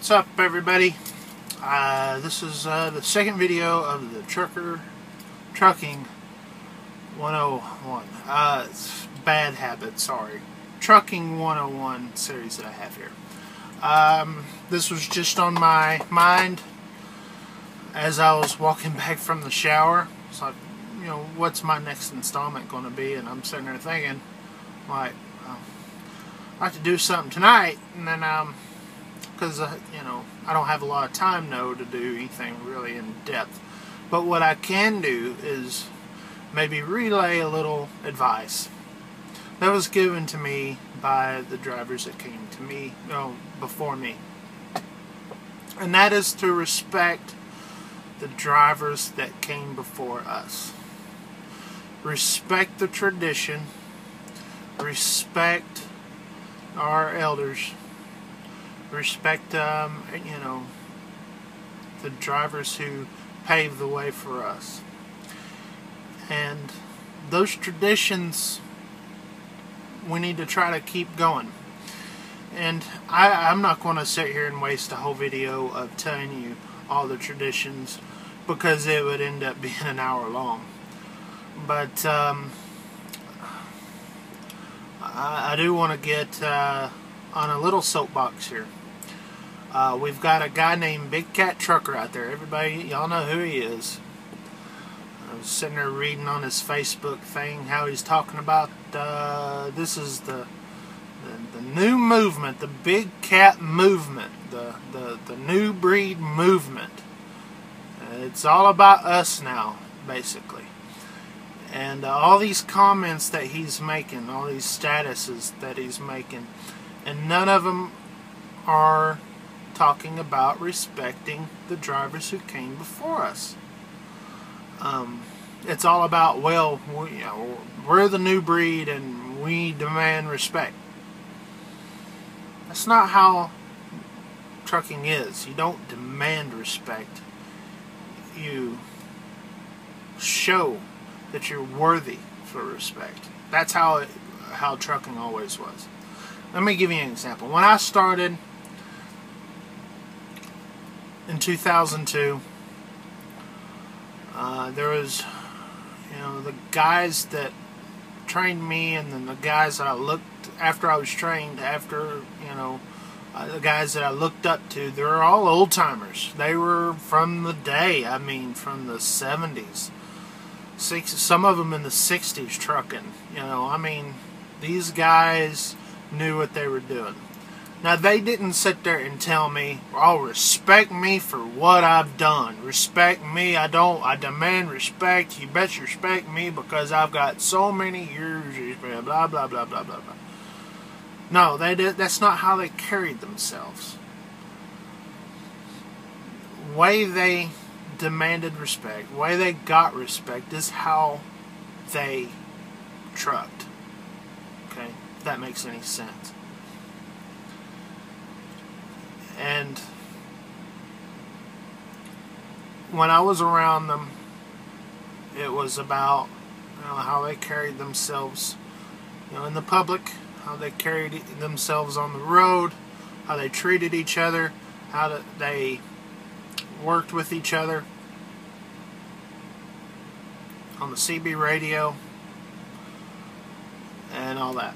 What's up, everybody? This is the second video of the Trucking 101. It's bad habit, sorry. Trucking 101 series that I have here. This was just on my mind as I was walking back from the shower. So, you know, what's my next installment going to be? And I'm sitting there thinking, like, I'd like to do something tonight, and then, because, you know, I don't have a lot of time now to do anything really in depth. But what I can do is maybe relay a little advice that was given to me by the drivers that came to me, you know, before me. And that is to respect the drivers that came before us. Respect the tradition. Respect our elders. Respect, you know, the drivers who paved the way for us. And those traditions, we need to try to keep going. And I'm not going to sit here and waste a whole video of telling you all the traditions, because it would end up being an hour long. But I do want to get on a little soapbox here. We've got a guy named Big Cat Trucker out there. Everybody, y'all know who he is. I was sitting there reading on his Facebook thing how he's talking about this is the new movement, the Big Cat movement, the new breed movement. It's all about us now, basically. And all these comments that he's making, all these statuses that he's making, and none of them are talking about respecting the drivers who came before us. It's all about, well, you know, we're the new breed and we demand respect. That's not how trucking is. You don't demand respect. You show that you're worthy for respect. That's how trucking always was. Let me give you an example. When I started in 2002, there was, you know, the guys that trained me, and then the guys that I looked after I was trained, after, you know, the guys that I looked up to. They were all old timers. They were from the day. I mean, from the 70s. Some of them in the 60s trucking. You know, I mean, these guys knew what they were doing. Now, they didn't sit there and tell me, oh, respect me for what I've done. Respect me. I demand respect. You best respect me because I've got so many years, blah, blah, blah, blah, blah, blah. No, that's not how they carried themselves. The way they demanded respect, the way they got respect is how they trucked. Okay? If that makes any sense. And when I was around them, it was about, you know, how they carried themselves, you know, in the public, how they carried themselves on the road, how they treated each other, how they worked with each other on the CB radio, and all that.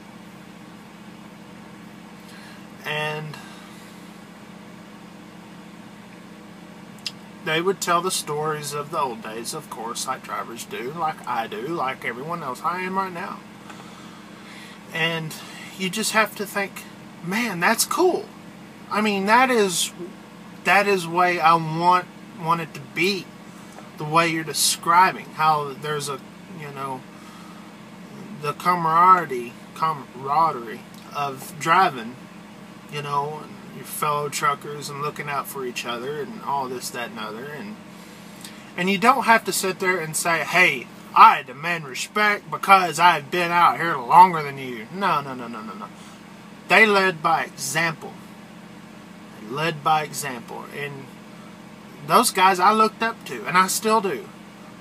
And they would tell the stories of the old days, of course, like drivers do, like I do, like everyone else. I am right now. And you just have to think, man, that's cool. I mean, that is the way I want it to be. The way you're describing, how there's a, you know, the camaraderie of driving, you know, and your fellow truckers and looking out for each other and all this, that, and other. And you don't have to sit there and say, hey, I demand respect because I've been out here longer than you. No. They led by example. They led by example. And those guys I looked up to, and I still do.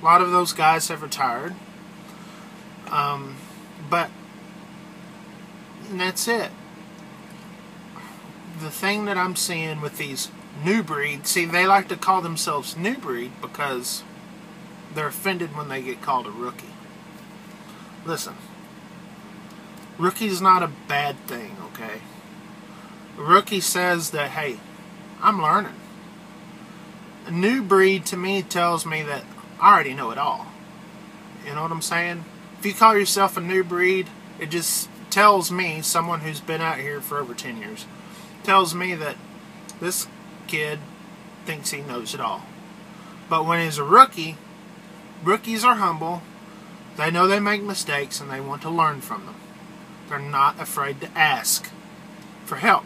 A lot of those guys have retired. But and that's it. the thing that I'm seeing with these new breed, see, they like to call themselves new breed because they're offended when they get called a rookie. Listen, rookie's not a bad thing, okay? A rookie says that, hey, I'm learning. A new breed to me tells me that I already know it all. You know what I'm saying? If you call yourself a new breed, it just tells me, someone who's been out here for over 10 years, tells me that this kid thinks he knows it all. But when he's a rookie, rookies are humble. They know they make mistakes and they want to learn from them. They're not afraid to ask for help,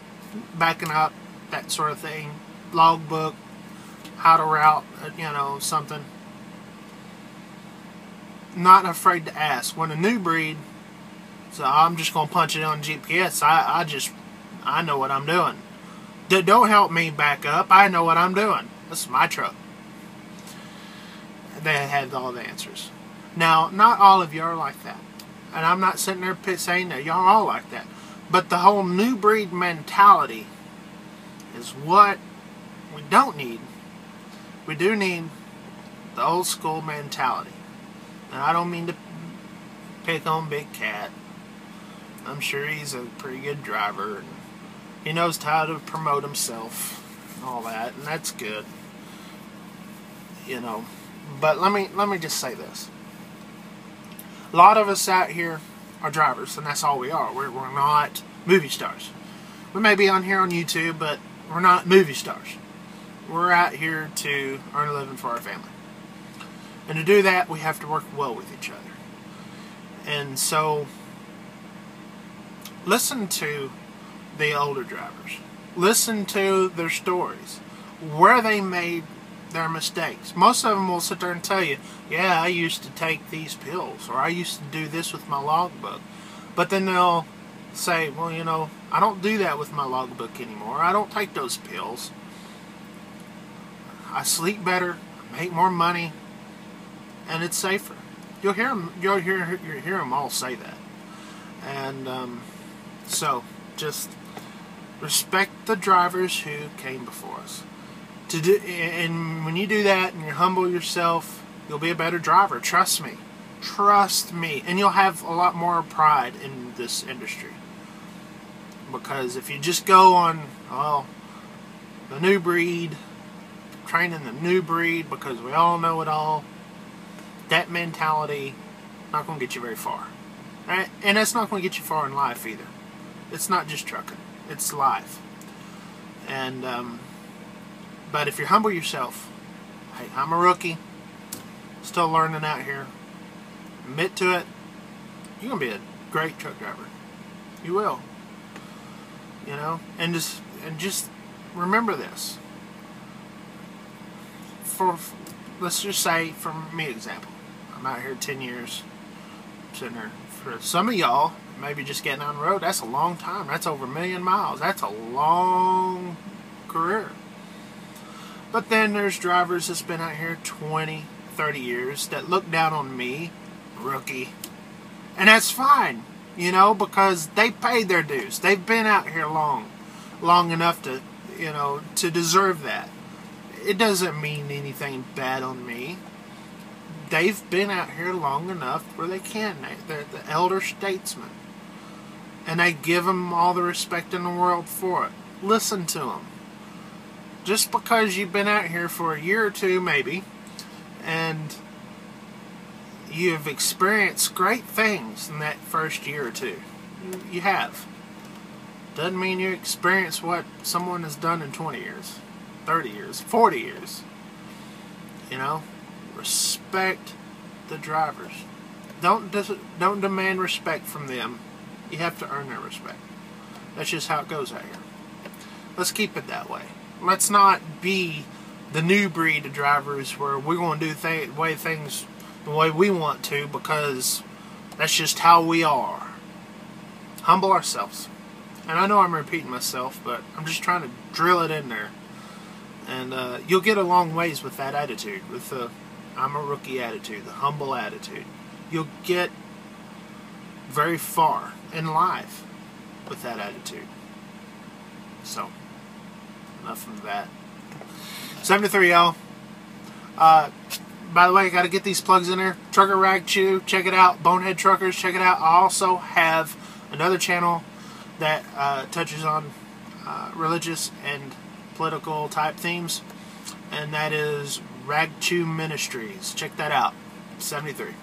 backing up, that sort of thing, logbook, how to route, you know, something. Not afraid to ask. When a new breed, so I'm just going to punch it on GPS. I know what I'm doing. Don't help me back up. I know what I'm doing. This is my truck. They had all the answers. Now, not all of you are like that. And I'm not sitting there saying that y'all are all like that. But the whole new breed mentality is what we don't need. We do need the old school mentality. And I don't mean to pick on Big Cat. I'm sure he's a pretty good driver. And he knows how to promote himself and all that. And that's good. You know. But let me just say this. A lot of us out here are drivers, and that's all we are. We're not movie stars. We may be on here on YouTube, but we're not movie stars. We're out here to earn a living for our family. And to do that, we have to work well with each other. And so, listen to the older drivers. Listen to their stories. Where they made their mistakes. Most of them will sit there and tell you, yeah, I used to take these pills, or I used to do this with my logbook. But then they'll say, well, you know, I don't do that with my logbook anymore. I don't take those pills. I sleep better, make more money, and it's safer. You'll hear them all say that. And so just respect the drivers who came before us. And when you do that and you humble yourself, you'll be a better driver. Trust me. Trust me. And you'll have a lot more pride in this industry. Because if you just go on, well, the new breed, training the new breed because we all know it all, that mentality not going to get you very far. Right? And that's not going to get you far in life either. It's not just trucking. It's life. And, but if you humble yourself, hey, I'm a rookie, still learning out here, admit to it, you're going to be a great truck driver. You will. You know, and just remember this. Let's just say, for me example, I'm out here 10 years, sitting there. For some of y'all, maybe just getting on the road, that's a long time. That's over 1 million miles. That's a long career. But then there's drivers that's been out here 20, 30 years that look down on me, rookie. And that's fine, you know, because they paid their dues. They've been out here long enough to, you know, to deserve that. It doesn't mean anything bad on me. They've been out here long enough where they can. They're the elder statesmen. And I give them all the respect in the world for it. Listen to them. Just because you've been out here for a year or two, maybe, and you've experienced great things in that first year or two. You have. Doesn't mean you experience what someone has done in 20 years, 30 years, 40 years. You know? Respect the drivers. Don't demand respect from them. You have to earn their respect. That's just how it goes out here. Let's keep it that way. Let's not be the new breed of drivers where we're going to do things the way we want to because that's just how we are. Humble ourselves. And I know I'm repeating myself, but I'm just trying to drill it in there. And you'll get a long ways with that attitude, with the I'm a rookie attitude, the humble attitude. You'll get very far in life with that attitude. So, enough of that. 73, y'all. By the way, I got to get these plugs in there. Trucker Rag Chew, check it out. Bonehead Truckers, check it out. I also have another channel that touches on religious and political type themes, and that is Rag Chew Ministries. Check that out. 73.